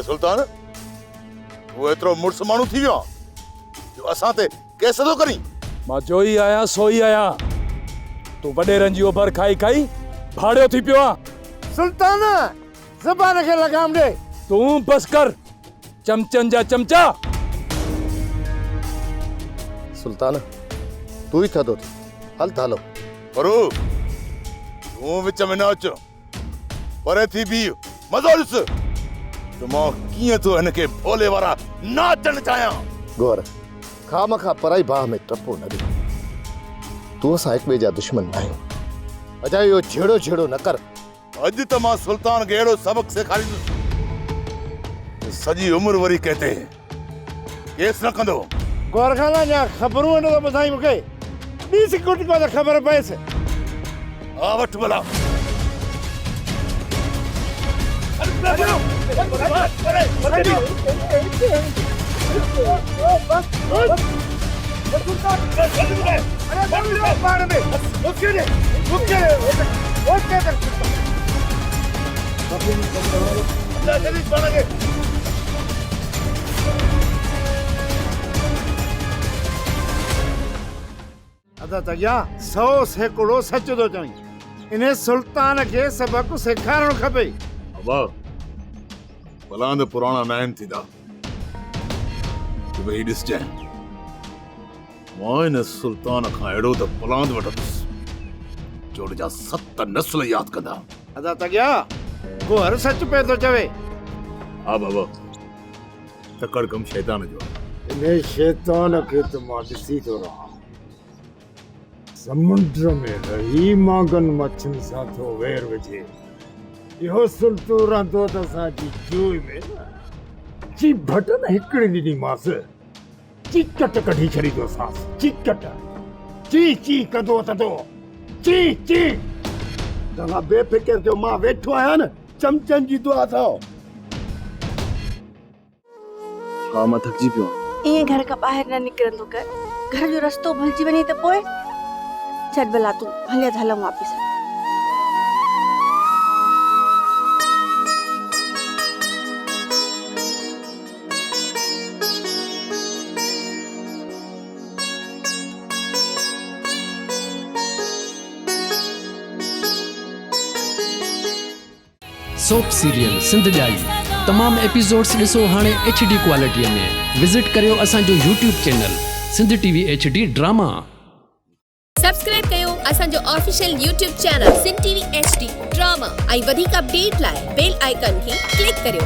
सुल्तान वो एतरो मुर्स मानू थी वियो जो असां ते केस थो करी। मां जो ही आया सो ही आया। तू वडेरनि जी ओभर खाई खाई भाड़ियो थी पियो आहे। सुल्तान ज़बान खे लगाम दे। तू बस कर चमचन जा चमचा। सुल्तान तू ही थदो थी हल थालो परू तू विच में न अच परे थी भी मज़ो ॾिस तो मां कीअं थो हिनखे भोले वारा नाचण चाहियां। गौर खाम खा पराई बाह में टपो न ॾे। तू असां हिक ॿिए जा दुश्मन न आहियूं। अजा इहो झेड़ो झेड़ो न कर। अॼु त मां सुल्तान खे अहिड़ो सबक सेखारींदुसि सॼी उमिरि वरी कहते केस न कंदो। गौर खाना जा ख़बरूं वठो त ॿुधाई मूंखे ॿी सिक्योरिटी को त ख़बर पएसि। हा वठ भला। अदा तगिया 100 सैकड़ो सच थो चई। इन सुल्तान खे सबक सेखारणो खपे। अबा पलांद पुराणा न आहिनि थींदा भई ॾिसजांइ मां हिन सुल्तान खां अहिड़ो त पलांद वठंदुसि जो जा 7 नस्ल यादि कंदा। अदा तगिया को हर सच पे थो चवे। हा बाबा तकड़ कम शैतान जो। इन शैतान खे त मां ॾिसी थो रहां। समुंड में रही मांगन मच्छिन सां थो वेर विझे। इहो सुल्तो रहंदो त असांजी जोई में ची बटन हिकिड़ी ॾिनीमांसि चिकट कढी छॾींदोसांसि। चिकट ची ची कंदो तंदो ची ची। तव्हां बेफ़िक्र थियो मां वेठो आहियां न चमचनि जी दुआ अथव। हा मां थकिजी पियो इएं घर खां ॿाहिरि न निकिरंदो कर। घर जो रस्तो भुलिजी वञे त पोइ छॾ भला तूं हलिया त हलूं वापसि। सोप सीरियल सिंध जाई तमाम एपिसोड्स ॾिसो हाणे HD क्वालिटीअ में। विजिट करियो असांजो YouTube channel Sindh TV HD drama. Subscribe कयो असांजो official YouTube channel Sindh TV HD drama ऐं वधीक अपडेट लाइ बेल आइकन खे क्लिक करियो।